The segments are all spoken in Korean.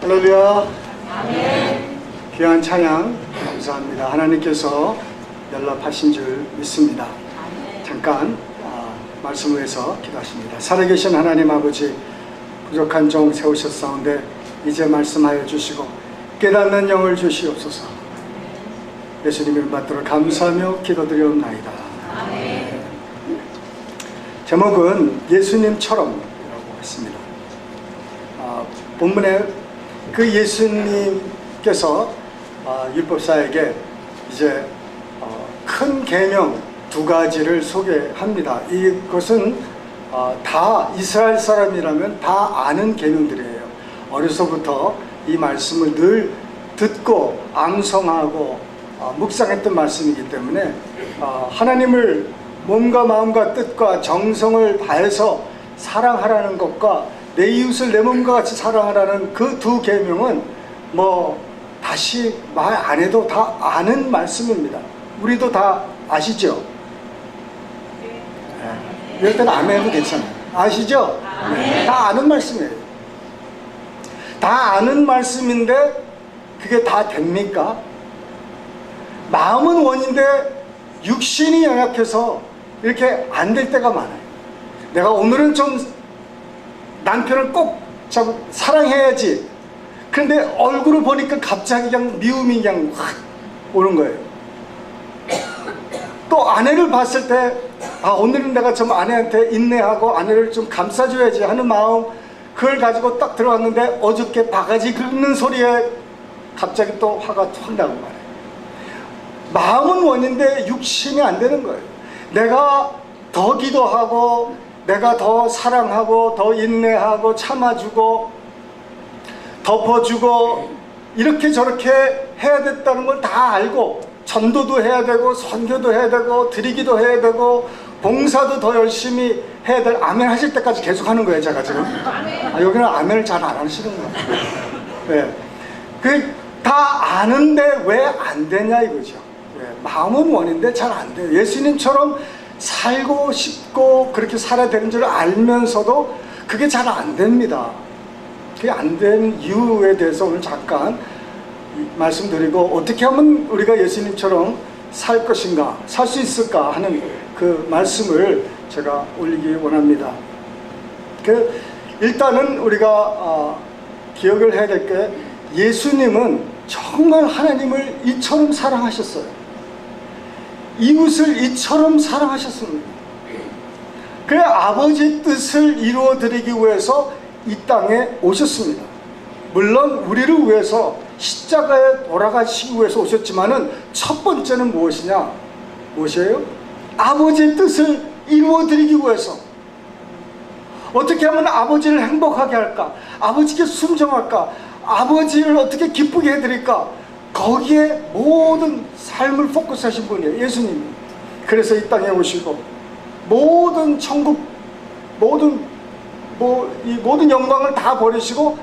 할렐루야. 아멘. 귀한 찬양 감사합니다. 하나님께서 연락하신 줄 믿습니다. 잠깐 말씀을 위해서 기도하십니다. 살아계신 하나님 아버지, 부족한 종 세우셨사온데 이제 말씀하여 주시고 깨닫는 영을 주시옵소서. 예수님 이름 받들어 감사하며 기도드리옵나이다. 아멘. 제목은 예수님처럼이라고 했습니다. 본문에 그 예수님께서 율법사에게 이제 큰 계명 두 가지를 소개합니다. 이것은 다 이스라엘 사람이라면 다 아는 계명들이에요. 어려서부터 이 말씀을 늘 듣고 암송하고 묵상했던 말씀이기 때문에 하나님을 몸과 마음과 뜻과 정성을 다해서 사랑하라는 것과 내 이웃을 내 몸과 같이 사랑하라는 그 두 계명은 다시 말 안 해도 다 아는 말씀입니다. 우리도 다 아시죠? 네. 이럴 때는 아멘도 괜찮아요. 아시죠? 네. 다 아는 말씀이에요. 다 아는 말씀인데 그게 다 됩니까? 마음은 원인데 육신이 연약해서 이렇게 안 될 때가 많아요. 내가 오늘은 좀 남편을 꼭 사랑해야지. 그런데 얼굴을 보니까 갑자기 그냥 미움이 그냥 확 오는 거예요. 또 아내를 봤을 때 오늘은 내가 좀 아내한테 인내하고 아내를 좀 감싸줘야지 하는 마음, 그걸 가지고 딱 들어왔는데 어저께 바가지 긁는 소리에 갑자기 또 화가 확 나고 말해요. 마음은 원인데 육신이 안 되는 거예요. 내가 더 기도하고 내가 더 사랑하고 더 인내하고 참아주고 덮어주고 이렇게 저렇게 해야 됐다는 걸 다 알고 전도도 해야 되고 선교도 해야 되고 드리기도 해야 되고 봉사도 더 열심히 해야 될, 아멘 하실 때까지 계속 하는 거예요 제가 지금. 여기는 아멘을 잘 안 하시는 거예요. 네. 그 다 아는데 왜 안 되냐 이거죠. 네. 마음은 원인데 잘 안 돼요. 예수님처럼 살고 싶고 그렇게 살아야 되는 줄 알면서도 그게 잘 안 됩니다. 그게 안 된 이유에 대해서 오늘 잠깐 말씀드리고, 어떻게 하면 우리가 예수님처럼 살 것인가, 살 수 있을까 하는 그 말씀을 제가 올리기 원합니다. 일단은 우리가 기억을 해야 될 게, 예수님은 정말 하나님을 이처럼 사랑하셨어요. 이웃을 이처럼 사랑하셨습니다. 그래 아버지 뜻을 이루어드리기 위해서 이 땅에 오셨습니다. 물론 우리를 위해서 십자가에 돌아가시기 위해서 오셨지만은 첫 번째는 무엇이냐? 무엇이에요? 아버지의 뜻을 이루어드리기 위해서. 어떻게 하면 아버지를 행복하게 할까? 아버지께 순종할까? 아버지를 어떻게 기쁘게 해드릴까? 거기에 모든 삶을 포커스하신 분이에요, 예수님이. 그래서 이 땅에 오시고 모든 천국, 모든 영광을 다 버리시고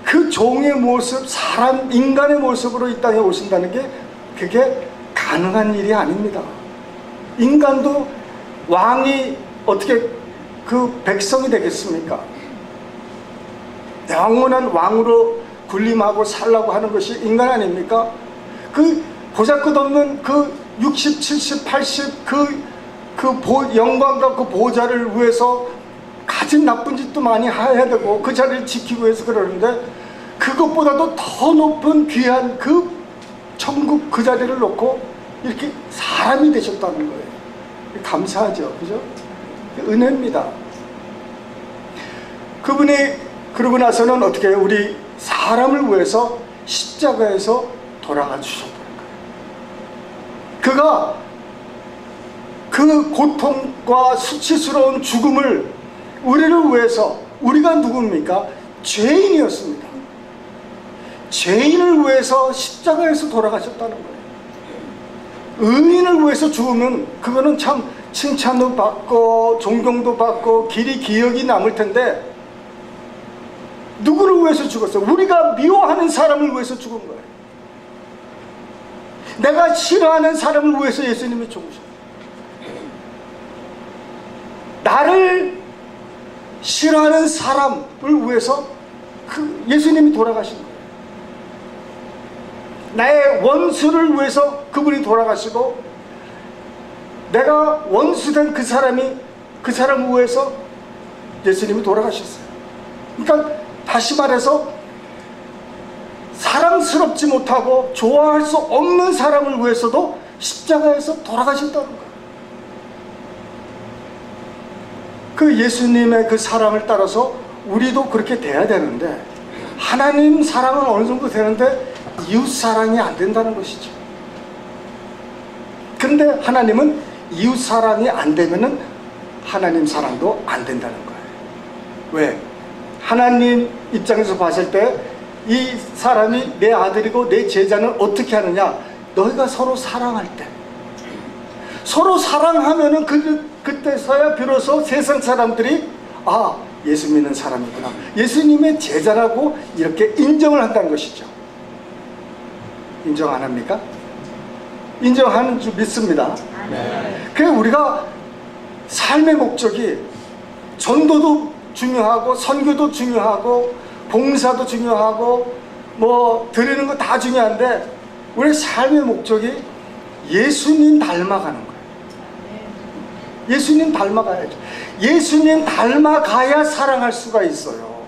그 종의 모습, 사람, 인간의 모습으로 이 땅에 오신다는 게 그게 가능한 일이 아닙니다. 인간도 왕이 어떻게 그 백성이 되겠습니까? 영원한 왕으로 군림하고 살라고 하는 것이 인간 아닙니까? 그 보잘것없는 그 60, 70, 80 영광과 그 보좌를 위해서 가진 나쁜 짓도 많이 해야 되고 그 자리를 지키기 위해서 그러는데, 그것보다도 더 높은 귀한 그 천국 그 자리를 놓고 이렇게 사람이 되셨다는 거예요. 감사하죠, 그죠? 은혜입니다. 그분이 그러고 나서는 어떻게 해요? 우리 사람을 위해서 십자가에서 돌아가 주셨다는 거예요. 그가 그 고통과 수치스러운 죽음을 우리를 위해서, 우리가 누굽니까? 죄인이었습니다. 죄인을 위해서 십자가에서 돌아가셨다는 거예요. 의인을 위해서 죽으면 그거는 참 칭찬도 받고 존경도 받고 길이 기억이 남을 텐데, 누구를 위해서 죽었어요? 우리가 미워하는 사람을 위해서 죽은 거예요. 내가 싫어하는 사람을 위해서 예수님이 죽으셨어요. 나를 싫어하는 사람을 위해서 그 예수님이 돌아가신 거예요. 나의 원수를 위해서 그분이 돌아가시고, 내가 원수된 그 사람을 위해서 예수님이 돌아가셨어요. 그러니까 다시 말해서 사랑스럽지 못하고 좋아할 수 없는 사람을 위해서도 십자가에서 돌아가셨다는 거예요. 그 예수님의 그 사랑을 따라서 우리도 그렇게 돼야 되는데, 하나님 사랑은 어느 정도 되는데 이웃 사랑이 안 된다는 것이죠. 근데 하나님은 이웃 사랑이 안 되면은 하나님 사랑도 안 된다는 거예요. 왜? 하나님 입장에서 봤을 때 이 사람이 내 아들이고 내 제자는 어떻게 하느냐? 너희가 서로 사랑할 때, 서로 사랑하면은 그때서야 비로소 세상 사람들이 아, 예수 믿는 사람이구나, 예수님의 제자라고 이렇게 인정을 한다는 것이죠. 인정 안 합니까? 인정하는 줄 믿습니다. 그래서 우리가 삶의 목적이 전도도 중요하고 선교도 중요하고 봉사도 중요하고 뭐 드리는 거 다 중요한데, 우리의 삶의 목적이 예수님 닮아가는 거예요. 예수님 닮아가야죠. 예수님 닮아가야 사랑할 수가 있어요.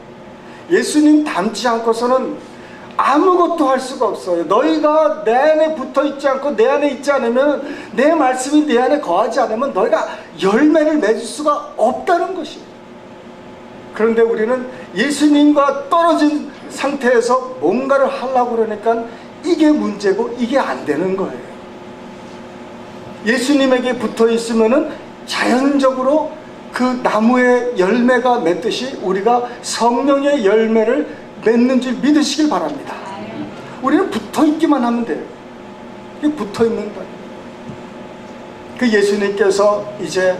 예수님 닮지 않고서는 아무것도 할 수가 없어요. 너희가 내 안에 붙어 있지 않고 내 안에 있지 않으면, 내 말씀이 내 안에 거하지 않으면 너희가 열매를 맺을 수가 없다는 것이에요. 그런데 우리는 예수님과 떨어진 상태에서 뭔가를 하려고 그러니까 이게 문제고 이게 안 되는 거예요. 예수님에게 붙어 있으면은 자연적으로 그 나무의 열매가 맺듯이 우리가 성령의 열매를 맺는 줄 믿으시길 바랍니다. 우리는 붙어 있기만 하면 돼요. 붙어 있는 거예요. 그 예수님께서 이제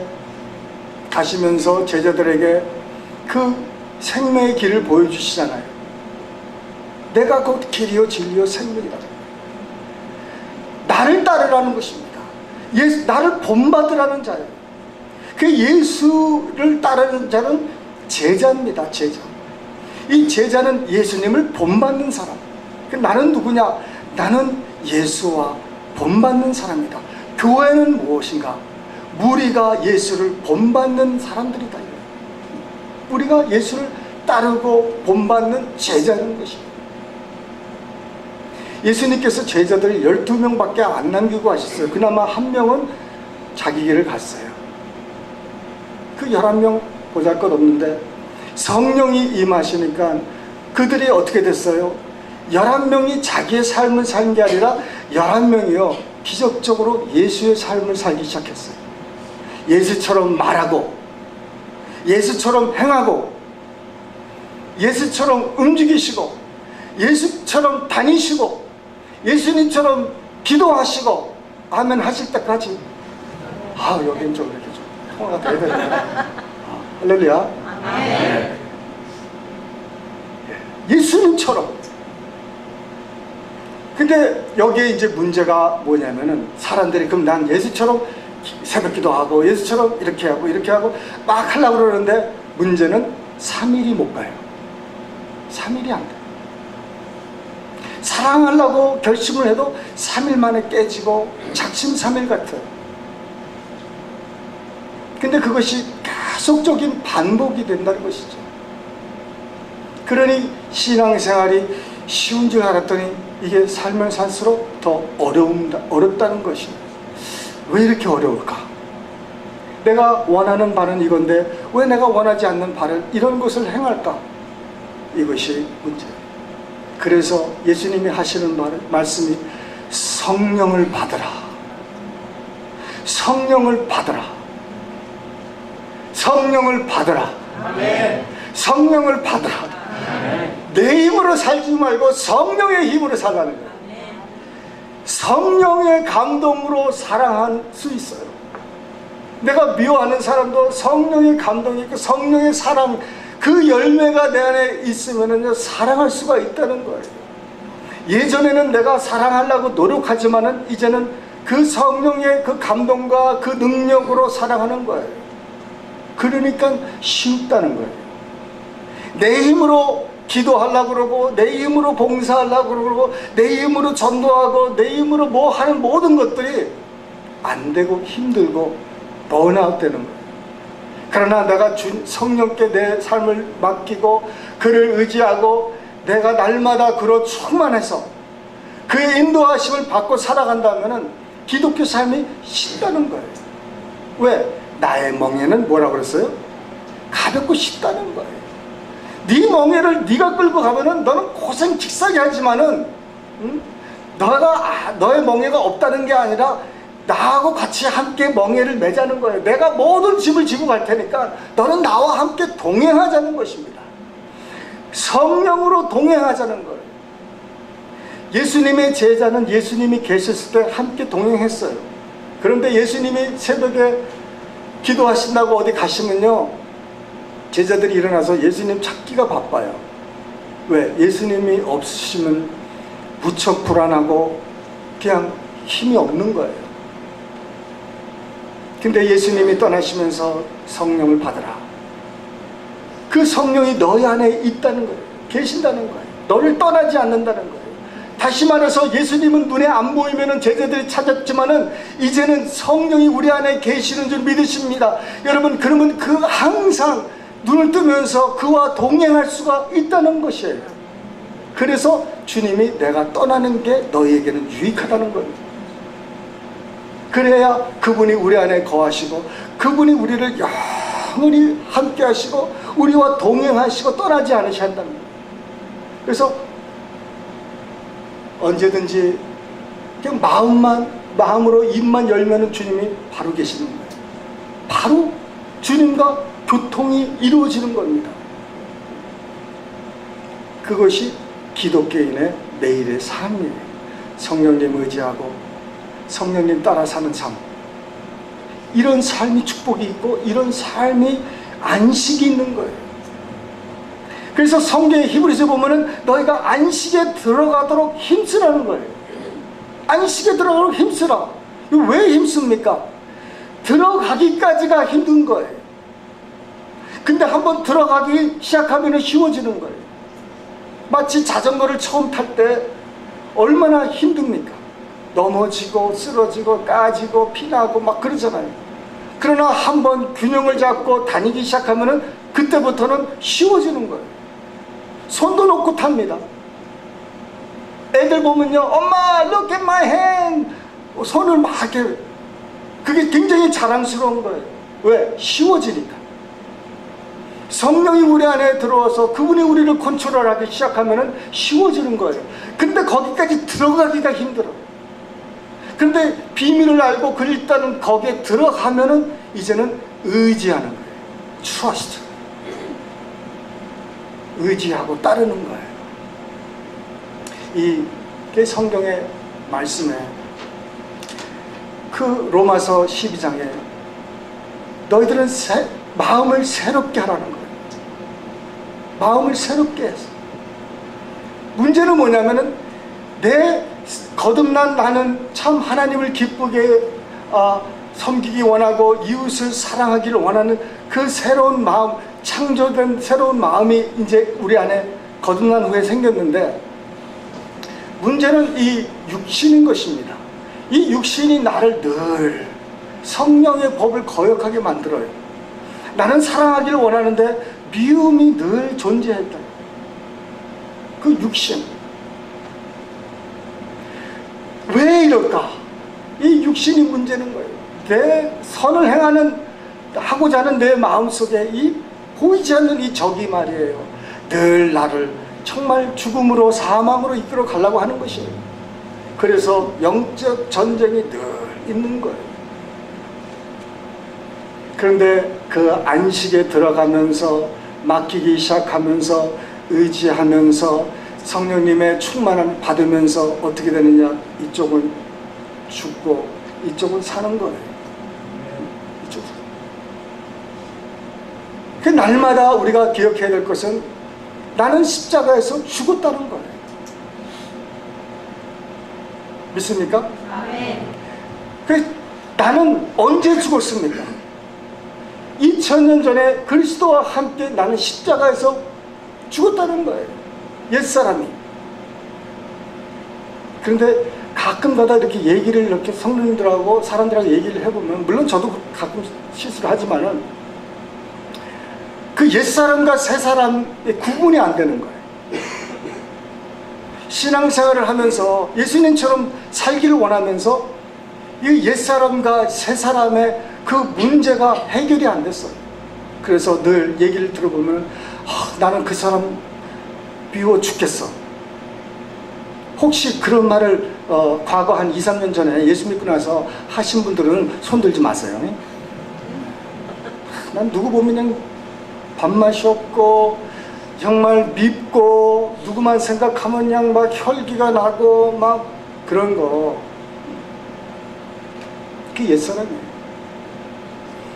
가시면서 제자들에게 그 생명의 길을 보여주시잖아요. 내가 곧 길이요 진리요 생명이다. 나를 따르라는 것입니다. 나를 본받으라는 자예요. 그 예수를 따르는 자는 제자입니다. 제자. 이 제자는 예수님을 본받는 사람. 나는 누구냐? 나는 예수와 본받는 사람이다. 교회는 무엇인가? 무리가 예수를 본받는 사람들이다. 우리가 예수를 따르고 본받는 제자라는 것입니다. 예수님께서 제자들을 12명밖에 안 남기고 하셨어요. 그나마 한 명은 자기 길을 갔어요. 그 11명 보잘것없는데 성령이 임하시니까 그들이 어떻게 됐어요? 11명이 자기의 삶을 산 게 아니라 11명이요 기적적으로 예수의 삶을 살기 시작했어요. 예수처럼 말하고, 예수처럼 행하고, 예수처럼 움직이시고, 예수처럼 다니시고, 예수님처럼 기도하시고, 아멘 하실 때까지, 아, 여긴 좀 이렇게 좀 통화가 돼야 되나? 할렐루야. 아멘. 예수님처럼. 근데 여기에 이제 문제가 뭐냐면은, 사람들이 그럼 난 예수처럼 새벽 기도하고 예수처럼 이렇게 하고 막 하려고 그러는데, 문제는 3일이 못 가요. 3일이 안 돼요. 사랑하려고 결심을 해도 3일 만에 깨지고 작심삼일 같아요. 근데 그것이 계속적인 반복이 된다는 것이죠. 그러니 신앙생활이 쉬운 줄 알았더니 이게 살면 살수록 더 어렵다는 것입니다. 왜 이렇게 어려울까? 내가 원하는 바는 이건데 왜 내가 원하지 않는 바를 이런 것을 행할까? 이것이 문제예요. 그래서 예수님이 하시는 말씀이 성령을 받으라. 성령을 받으라. 성령을 받으라. 아멘. 성령을 받으라. 아멘. 내 힘으로 살지 말고 성령의 힘으로 살라는 거예요. 성령의 감동으로 사랑할 수 있어요. 내가 미워하는 사람도 성령의 감동이 있고 성령의 사랑, 그 열매가 내 안에 있으면 사랑할 수가 있다는 거예요. 예전에는 내가 사랑하려고 노력하지만은 이제는 그 성령의 그 감동과 그 능력으로 사랑하는 거예요. 그러니까 쉽다는 거예요. 내 힘으로 기도하려고 그러고 내 힘으로 봉사하려고 그러고 내 힘으로 전도하고 내 힘으로 뭐 하는 모든 것들이 안 되고 힘들고 번아웃 되는 거예요. 그러나 내가 성령께 내 삶을 맡기고 그를 의지하고 내가 날마다 그로 충만해서 그의 인도하심을 받고 살아간다면 기독교 삶이 쉽다는 거예요. 왜? 나의 멍에는 뭐라고 그랬어요? 가볍고 쉽다는 거예요. 네 멍에를 네가 끌고 가면은 너는 고생 직사게 하지만은 너의 멍에가 없다는 게 아니라 나하고 같이 함께 멍에를 매자는 거예요. 내가 모든 짐을 지고 갈 테니까 너는 나와 함께 동행하자는 것입니다. 성령으로 동행하자는 거예요. 예수님의 제자는 예수님이 계셨을 때 함께 동행했어요. 그런데 예수님이 새벽에 기도하신다고 어디 가시면요, 제자들이 일어나서 예수님 찾기가 바빠요. 왜? 예수님이 없으시면 무척 불안하고 그냥 힘이 없는 거예요. 근데 예수님이 떠나시면서 성령을 받으라. 그 성령이 너희 안에 있다는 거예요. 계신다는 거예요. 너를 떠나지 않는다는 거예요. 다시 말해서 예수님은 눈에 안 보이면 제자들이 찾았지만은 이제는 성령이 우리 안에 계시는 줄 믿으십니다. 여러분, 그러면 그 항상 눈을 뜨면서 그와 동행할 수가 있다는 것이에요. 그래서 주님이 내가 떠나는 게 너희에게는 유익하다는 겁니다. 그래야 그분이 우리 안에 거하시고 그분이 우리를 영원히 함께 하시고 우리와 동행하시고 떠나지 않으셔야 한다는 거예요. 그래서 언제든지 그냥 마음으로 입만 열면은 주님이 바로 계시는 거예요. 바로 주님과 교통이 이루어지는 겁니다. 그것이 기독교인의 매일의 삶이에요. 성령님 의지하고 성령님 따라 사는 삶, 이런 삶이 축복이 있고 이런 삶이 안식이 있는 거예요. 그래서 성경의 히브리서에 보면은 너희가 안식에 들어가도록 힘쓰라는 거예요. 안식에 들어가도록 힘쓰라. 왜 힘씁니까? 들어가기까지가 힘든 거예요. 근데 한번 들어가기 시작하면 쉬워지는 거예요. 마치 자전거를 처음 탈 때 얼마나 힘듭니까? 넘어지고 쓰러지고 까지고 피나고 막 그러잖아요. 그러나 한번 균형을 잡고 다니기 시작하면은 그때부터는 쉬워지는 거예요. 손도 놓고 탑니다. 애들 보면요, 엄마 look at my hand, 손을 막 이렇게, 그게 굉장히 자랑스러운 거예요. 왜? 쉬워지니까. 성령이 우리 안에 들어와서 그분이 우리를 컨트롤하기 시작하면은 쉬워지는 거예요. 근데 거기까지 들어가기가 힘들어요. 그런데 비밀을 알고 그 일단은 거기에 들어가면은 이제는 의지하는 거예요. Trust. 의지하고 따르는 거예요. 이게 성경의 말씀에 그 로마서 12장에 너희들은 마음을 새롭게 하라는 거예요. 마음을 새롭게 해서. 문제는 뭐냐면은 내 거듭난 나는 참 하나님을 기쁘게 섬기기 원하고 이웃을 사랑하기를 원하는 그 새로운 마음, 창조된 새로운 마음이 이제 우리 안에 거듭난 후에 생겼는데, 문제는 이 육신인 것입니다. 이 육신이 나를 늘 성령의 법을 거역하게 만들어요. 나는 사랑하기를 원하는데 미움이 늘 존재했다. 그 육신. 왜 이럴까? 이 육신이 문제는 거예요. 내 선을 하고자 하는 내 마음속에 이 보이지 않는 이 적이 말이에요. 늘 나를 정말 죽음으로 사망으로 이끌어 가려고 하는 것이에요. 그래서 영적 전쟁이 늘 있는 거예요. 그런데 그 안식에 들어가면서 맡기기 시작하면서 의지하면서 성령님의 충만함을 받으면서 어떻게 되느냐? 이쪽은 죽고 이쪽은 사는 거예요. 이쪽은. 그 날마다 우리가 기억해야 될 것은 나는 십자가에서 죽었다는 거예요. 믿습니까? 아멘. 나는 언제 죽었습니까? 2000년 전에 그리스도와 함께 나는 십자가에서 죽었다는 거예요. 옛사람이. 그런데 가끔가다 이렇게 얘기를 이렇게 성도님들하고 사람들하고 얘기를 해보면, 물론 저도 가끔 실수를 하지만은 그 옛사람과 새사람의 구분이 안 되는 거예요. 신앙생활을 하면서 예수님처럼 살기를 원하면서 이 옛사람과 새사람의 그 문제가 해결이 안 됐어요. 그래서 늘 얘기를 들어보면 나는 그 사람 미워 죽겠어. 혹시 그런 말을 과거 한 2, 3년 전에 예수 믿고 나서 하신 분들은 손 들지 마세요. 난 누구 보면 그냥 밥맛이 없고 정말 밉고 누구만 생각하면 그냥 막 혈기가 나고 막 그런 거, 그게 옛사람이에요.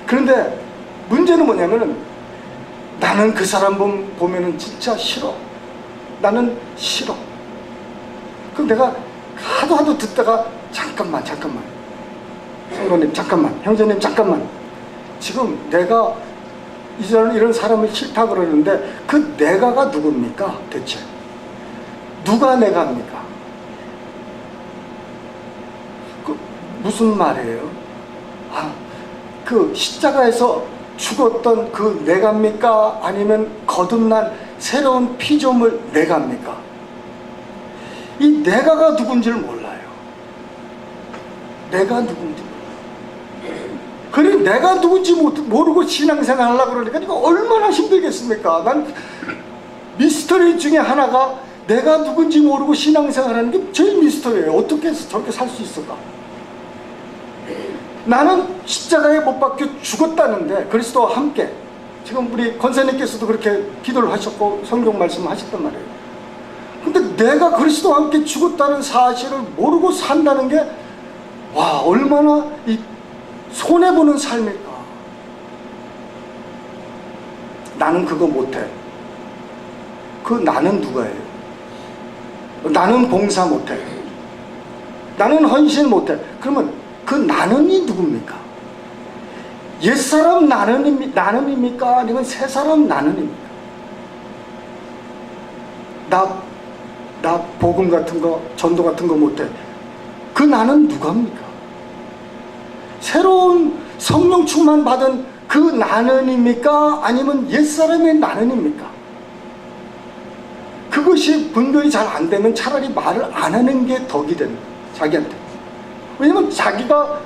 그런데 문제는 뭐냐면은 나는 그 사람 보면은 진짜 싫어. 나는 싫어. 그럼 내가 하도 듣다가 잠깐만 성도님 잠깐만, 형제님 잠깐만, 지금 내가 이런 사람을 싫다 그러는데 그 내가가 누굽니까 대체? 누가 내가입니까? 그 무슨 말이에요? 그 십자가에서 죽었던 그 내가입니까? 아니면 거듭난 새로운 피조물 내가입니까? 이 내가가 누군지를 몰라요. 내가 누군지 몰라요. 그래, 내가 누군지 모르고 신앙생활 하려고 그러니까 이거 얼마나 힘들겠습니까? 난 미스터리 중에 하나가 내가 누군지 모르고 신앙생활 하는 게 제일 미스터리예요. 어떻게 저렇게 살 수 있을까? 나는 십자가에 못 박혀 죽었다는데 그리스도와 함께, 지금 우리 권사님께서도 그렇게 기도를 하셨고 성경 말씀을 하셨단 말이에요. 근데 내가 그리스도와 함께 죽었다는 사실을 모르고 산다는 게 와, 얼마나 이 손해보는 삶일까. 나는 그거 못해. 그 나는 누가예요? 나는 봉사 못해. 나는 헌신 못해. 그러면 그 나는이 누굽니까? 옛사람 나는입니까? 아니면 새사람 나는입니까? 나 복음 같은 거, 전도 같은 거 못해. 그 나는 누가입니까? 새로운 성령 충만 받은 그 나는입니까? 아니면 옛사람의 나는입니까? 그것이 분별이 잘 안 되면 차라리 말을 안 하는 게 덕이 되는 거예요, 자기한테. 왜냐면 자기가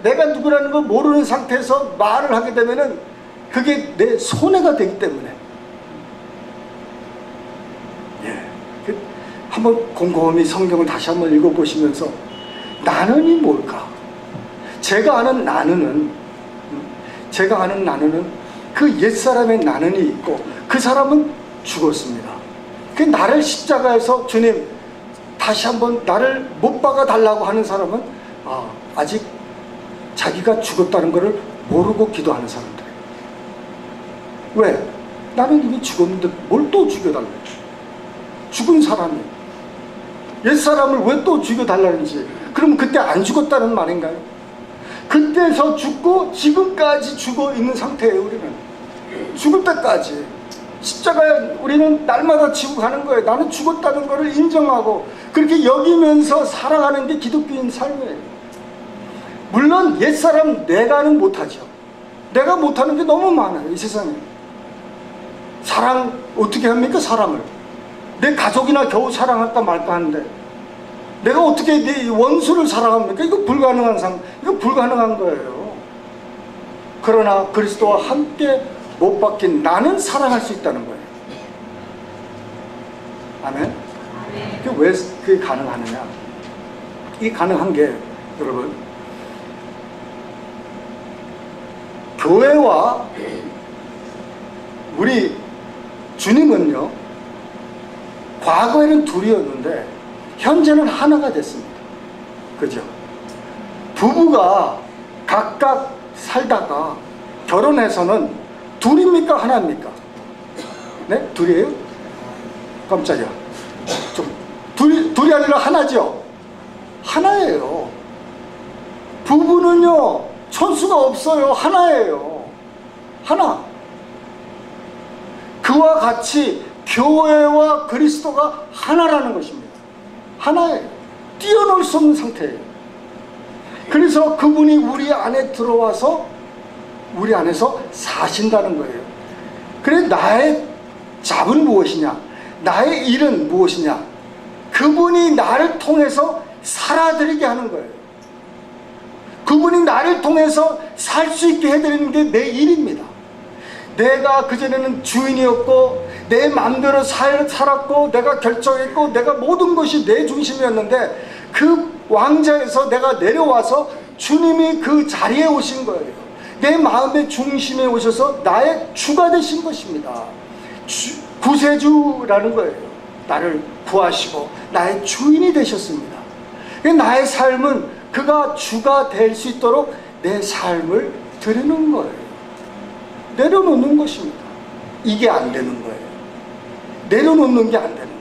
내가 누구라는 걸 모르는 상태에서 말을 하게 되면은 그게 내 손해가 되기 때문에. 한번 곰곰이 성경을 다시 한번 읽어보시면서 나는이 뭘까? 제가 아는 나는은 그 옛사람의 나는이 있고 그 사람은 죽었습니다. 그 나를 십자가에서 주님 다시 한번 나를 못 박아 달라고 하는 사람은 아직 자기가 죽었다는 것을 모르고 기도하는 사람들. 왜? 나는 이미 죽었는데 뭘 또 죽여달래? 죽은 사람이 옛사람을 왜 또 죽여달라는지. 그럼 그때 안 죽었다는 말인가요? 그때서 죽고 지금까지 죽어 있는 상태예요. 우리는 죽을 때까지 십자가에 우리는 날마다 지고 가는 거예요. 나는 죽었다는 것을 인정하고 그렇게 여기면서 살아가는 게 기독교인 삶이에요. 물론 옛사람 내가는 못하죠. 내가 못하는 게 너무 많아요, 이 세상에. 사랑 어떻게 합니까? 사랑을 내 가족이나 겨우 사랑할까 말까 하는데 내가 어떻게 내 원수를 사랑합니까? 이거 불가능한 거예요. 그러나 그리스도와 함께 못 박힌 나는 사랑할 수 있다는 거예요. 아멘? 그게 왜 그게 가능하느냐? 이게 가능한 게 여러분, 교회와 우리 주님은요, 과거에는 둘이었는데 현재는 하나가 됐습니다. 그죠? 부부가 각각 살다가 결혼해서는 둘입니까? 하나입니까? 네? 둘이에요? 깜짝이야. 둘이 아니라 하나죠? 하나예요. 부부는요, 천수가 없어요. 하나예요. 하나. 그와 같이 교회와 그리스도가 하나라는 것입니다. 하나예요. 뛰어놀 수 없는 상태예요. 그래서 그분이 우리 안에 들어와서 우리 안에서 사신다는 거예요. 그래 나의 잡은 무엇이냐? 나의 일은 무엇이냐? 그분이 나를 통해서 살아드리게 하는 거예요. 그분이 나를 통해서 살 수 있게 해드리는 게 내 일입니다. 내가 그전에는 주인이었고 내 마음대로 살았고 내가 결정했고 내가 모든 것이 내 중심이었는데 그 왕좌에서 내가 내려와서 주님이 그 자리에 오신 거예요. 내 마음의 중심에 오셔서 나의 주가 되신 것입니다. 구세주라는 거예요. 나를 구하시고 나의 주인이 되셨습니다. 나의 삶은 그가 주가 될 수 있도록 내 삶을 드리는 거예요. 내려놓는 것입니다. 이게 안 되는 거예요. 내려놓는 게 안 되는 거예요.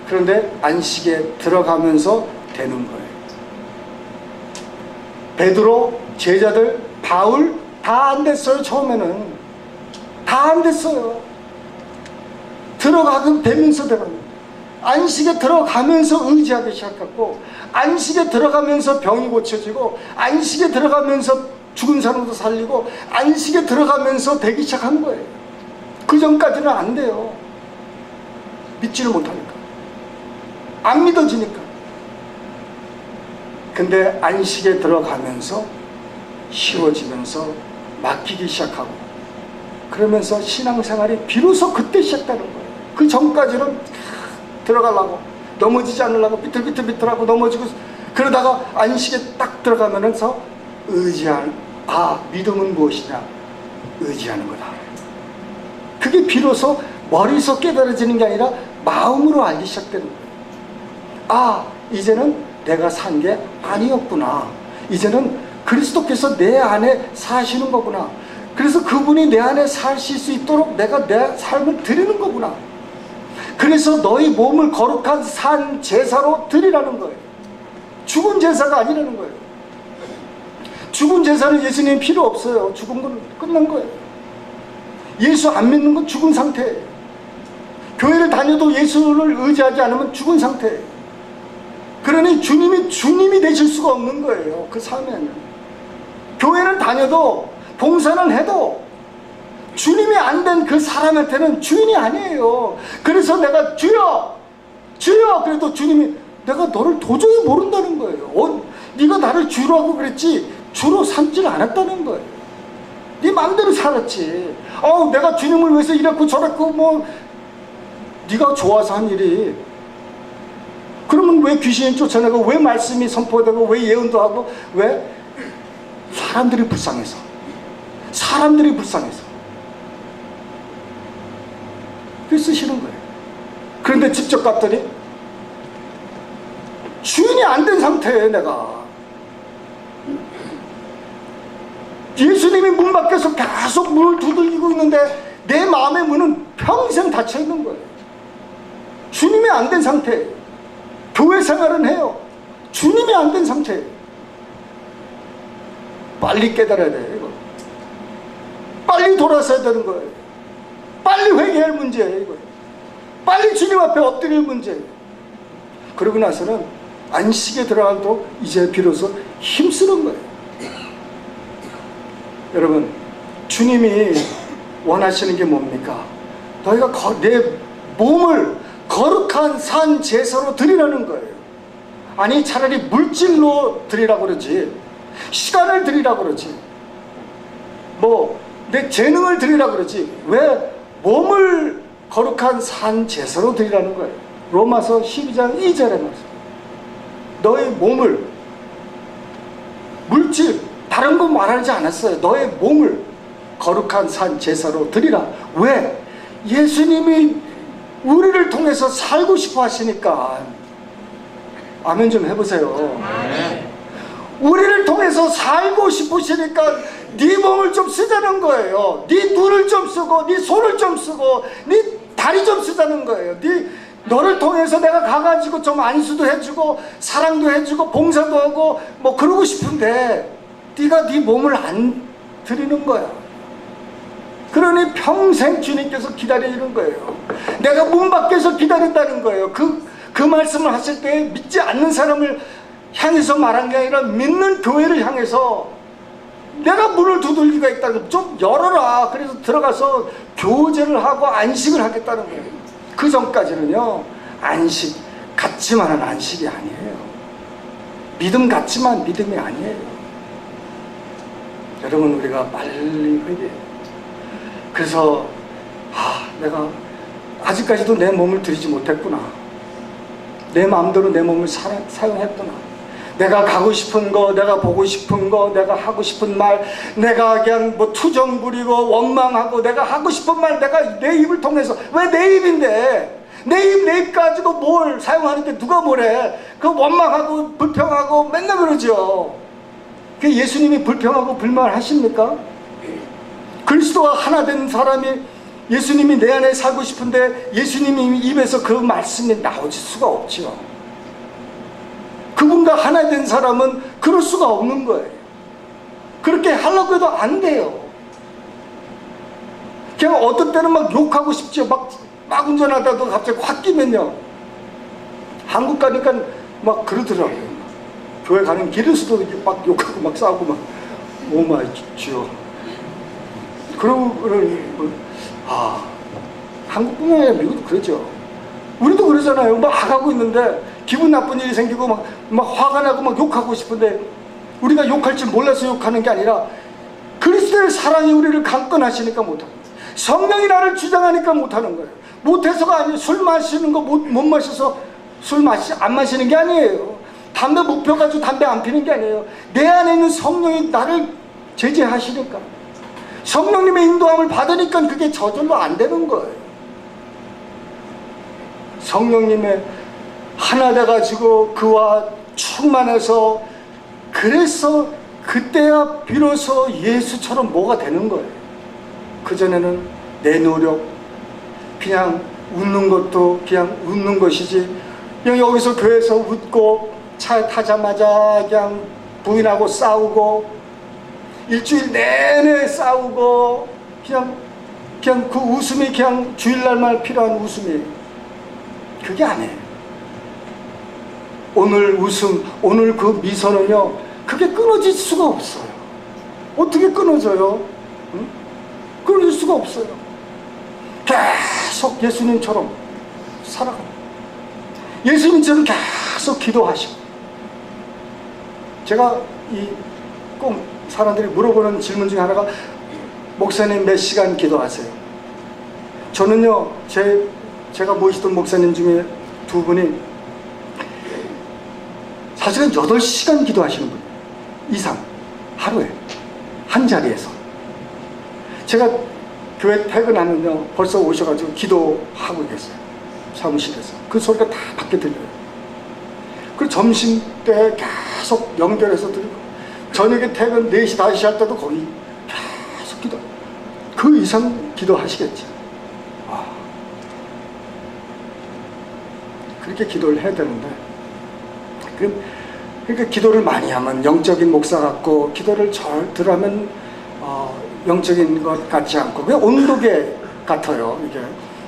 그런데 안식에 들어가면서 되는 거예요. 베드로, 제자들, 바울 다 안 됐어요. 처음에는 다 안 됐어요. 들어가면 되면서 되는 안식에 들어가면서 의지하기 시작했고, 안식에 들어가면서 병이 고쳐지고, 안식에 들어가면서 죽은 사람도 살리고, 안식에 들어가면서 되기 시작한 거예요. 그 전까지는 안 돼요. 믿지를 못하니까, 안 믿어지니까. 근데 안식에 들어가면서 쉬워지면서 맡기기 시작하고, 그러면서 신앙생활이 비로소 그때 시작되는 거예요. 그 전까지는 들어가려고, 넘어지지 않으려고 비틀비틀하고 넘어지고, 그러다가 안식에 딱 들어가면서 믿음은 무엇이냐? 의지하는 거다. 그게 비로소 머리에서 깨달아지는 게 아니라 마음으로 알기 시작되는 거예요. 이제는 내가 산 게 아니었구나. 이제는 그리스도께서 내 안에 사시는 거구나. 그래서 그분이 내 안에 사실 수 있도록 내가 내 삶을 드리는 거구나. 그래서 너희 몸을 거룩한 산 제사로 드리라는 거예요. 죽은 제사가 아니라는 거예요. 죽은 제사는 예수님 필요 없어요. 죽은 건 끝난 거예요. 예수 안 믿는 건 죽은 상태예요. 교회를 다녀도 예수를 의지하지 않으면 죽은 상태예요. 그러니 주님이 되실 수가 없는 거예요. 그 삶에는. 교회는 다녀도 봉사는 해도 주님이 안 된 그 사람한테는 주인이 아니에요. 그래서 내가 주여 그래도 주님이 내가 너를 도저히 모른다는 거예요. 네가 나를 주라고 그랬지 주로 삼지를 않았다는 거예요. 네 마음대로 살았지. 내가 주님을 위해서 이랬고 저랬고 네가 좋아서 한 일이. 그러면 왜 귀신이 쫓아내고, 왜 말씀이 선포되고, 왜 예언도 하고, 왜? 사람들이 불쌍해서. 그게 쓰시는 거예요. 그런데 직접 갔더니 주인이 안 된 상태예요. 내가 예수님이 문 밖에서 계속 문을 두들기고 있는데 내 마음의 문은 평생 닫혀 있는 거예요. 주님이 안 된 상태예요. 교회 생활은 해요. 주님이 안 된 상태예요. 빨리 깨달아야 돼요. 이거 빨리 돌아서야 되는 거예요. 빨리 회개할 문제예요. 이거 빨리 주님 앞에 엎드릴 문제예요. 그러고 나서는 안식에 들어가도 이제 비로소 힘쓰는 거예요. 여러분, 주님이 원하시는 게 뭡니까? 너희가 내 몸을 거룩한 산 제사로 드리라는 거예요. 아니, 차라리 물질로 드리라고 그러지, 시간을 드리라고 그러지, 내 재능을 드리라고 그러지, 왜 몸을 거룩한 산 제사로 드리라는 거예요. 로마서 12장 2절에 말씀. 너의 몸을, 물질 다른 거 말하지 않았어요. 너의 몸을 거룩한 산 제사로 드리라. 왜? 예수님이 우리를 통해서 살고 싶어 하시니까. 아멘 좀 해보세요. 우리를 통해서 살고 싶으시니까 네 몸을 좀 쓰자는 거예요. 네 눈을 좀 쓰고, 네 손을 좀 쓰고, 네 다리 좀 쓰자는 거예요. 너를 통해서 내가 가가지고 좀 안수도 해주고 사랑도 해주고 봉사도 하고 그러고 싶은데 네가 네 몸을 안 드리는 거야. 그러니 평생 주님께서 기다리는 거예요. 내가 문 밖에서 기다린다는 거예요. 그 말씀을 하실 때 믿지 않는 사람을 향해서 말한 게 아니라 믿는 교회를 향해서 내가 문을 두들기가 있다고 좀 열어라. 그래서 들어가서 교제를 하고 안식을 하겠다는 거예요. 그 전까지는요, 안식 같지만은 안식이 아니에요. 믿음 같지만 믿음이 아니에요. 여러분, 우리가 빨리 회개해요. 그래서 내가 아직까지도 내 몸을 들이지 못했구나. 내 마음대로 내 몸을 사용했구나. 내가 가고 싶은 거, 내가 보고 싶은 거, 내가 하고 싶은 말, 내가 그냥 뭐 투정 부리고 원망하고, 내가 하고 싶은 말 내가 내 입을 통해서, 왜 내 입인데 내 입 가지고 뭘 사용하는데 누가 뭐래. 그 원망하고 불평하고 맨날 그러죠. 그 예수님이 불평하고 불만하십니까? 그리스도와 하나 된 사람이, 예수님이 내 안에 살고 싶은데 예수님이 입에서 그 말씀이 나올 수가 없죠. 그분과 하나 된 사람은 그럴 수가 없는 거예요. 그렇게 하려고 해도 안 돼요. 그냥 어떤 때는 막 욕하고 싶죠. 막 운전하다가 갑자기 확 끼면요, 한국 가니까 막 그러더라고요. 교회 가는 길에서도 막 욕하고 막 싸우고 막 오마이 주여. 그러고 한국뿐만 아니라 미국도 그러죠. 우리도 그러잖아요. 막 하고 있는데 기분 나쁜 일이 생기고 막 화가 나고 막 욕하고 싶은데, 우리가 욕할 줄 몰라서 욕하는 게 아니라 그리스도의 사랑이 우리를 강권하시니까 못하는 거예요. 성령이 나를 주장하니까 못하는 거예요. 못해서가 아니에요. 술 마시는 거 못 마셔서 안 마시는 게 아니에요. 담배 못 펴가지고 담배 안 피는 게 아니에요. 내 안에 있는 성령이 나를 제재하시니까, 성령님의 인도함을 받으니까 그게 저절로 안 되는 거예요. 성령님의 하나 돼가지고 그와 충만해서, 그래서 그때야 비로소 예수처럼 뭐가 되는 거예요. 그전에는 내 노력, 그냥 웃는 것도 그냥 웃는 것이지, 그냥 여기서 교회에서 웃고 차에 타자마자 그냥 부인하고 싸우고 일주일 내내 싸우고 그냥 그 웃음이 그냥 주일날만 필요한 웃음이에요. 그게 아니에요. 오늘 웃음, 오늘 그 미소는요, 그게 끊어질 수가 없어요. 어떻게 끊어져요? 응? 끊어질 수가 없어요. 계속 예수님처럼 살아가고, 예수님처럼 계속 기도하시고. 제가 꼭 사람들이 물어보는 질문 중에 하나가, 목사님 몇 시간 기도하세요? 저는요, 제가 모시던 목사님 중에 두 분이 사실은 8시간 기도하시는 분 이상, 하루에 한 자리에서. 제가 교회 퇴근하면요, 벌써 오셔가지고 기도하고 계세요. 사무실에서. 그 소리가 다 밖에 들려요. 그리고 점심 때 계속 연결해서 드리고, 저녁에 퇴근 4시, 5시 할 때도 거기 계속 기도. 그 이상 기도하시겠지. 그렇게 기도를 해야 되는데, 그러니까 기도를 많이 하면 영적인 목사 같고, 기도를 절대로 하면 영적인 것 같지 않고 그냥 온도계 같아요, 이게.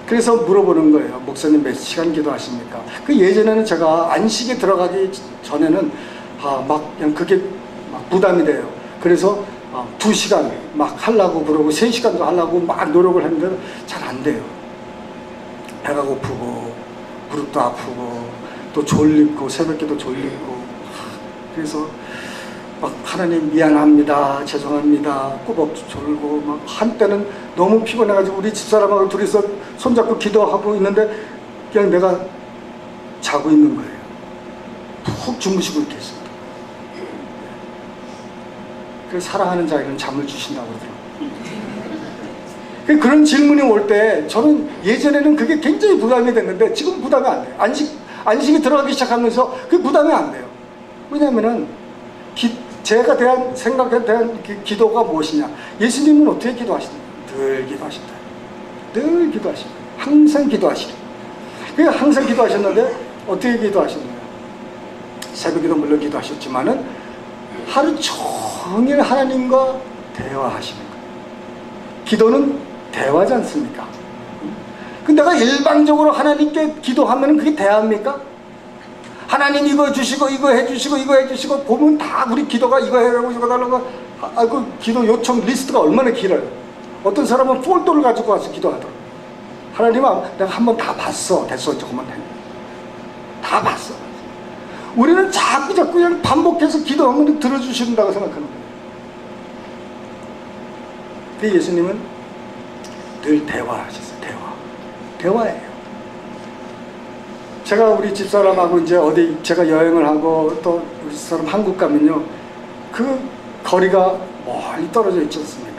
그래서 물어보는 거예요. 목사님 몇 시간 기도하십니까? 그 예전에는 제가 안식에 들어가기 전에는 그냥 그게 막 부담이 돼요. 그래서 2시간 막 하려고 그러고 3시간도 하려고 막 노력을 했는데 잘 안 돼요. 배가 고프고 무릎도 아프고 또 졸립고 새벽에도 졸립고. 그래서 막 하나님 미안합니다, 죄송합니다, 꾸벅 졸고, 막 한때는 너무 피곤해가지고 우리 집사람하고 둘이서 손잡고 기도하고 있는데 그냥 내가 자고 있는 거예요. 푹 주무시고 있겠습니다. 그래서 사랑하는 자에게는 잠을 주신다고 그러더라고요. 그런 질문이 올 때 저는 예전에는 그게 굉장히 부담이 됐는데 지금 부담이 안 돼요. 안식이 들어가기 시작하면서 그게 부담이 안 돼요. 왜냐면은 제가 생각에 대한 기도가 무엇이냐? 예수님은 어떻게 기도하시나요? 늘 기도하신다. 늘 기도하신다. 항상 기도하시다. 그러니까 항상 기도하셨는데 어떻게 기도하셨나요? 새벽에도 물론 기도하셨지만은 하루 종일 하나님과 대화하시는 거예요. 기도는 대화지 않습니까? 근데 내가 일방적으로 하나님께 기도하면 그게 대화입니까? 하나님 이거 주시고 이거 해주시고 이거 해주시고 보면 다 우리 기도가 이거 해라고 이거 달라고 그 기도 요청 리스트가 얼마나 길어요. 어떤 사람은 폴더를 가지고 와서 기도하더라고. 하나님아 내가 한번 다 봤어. 됐어 조금만 해. 다 봤어. 우리는 자꾸 그냥 반복해서 기도하면 들어주신다고 생각하는 거예요. 근데 예수님은 늘 대화하셨어요. 대화예요. 제가 우리 집사람하고 이제 어디 제가 여행을 하고 또 우리 집사람 한국 가면요. 그 거리가 멀리 떨어져 있지 않습니까?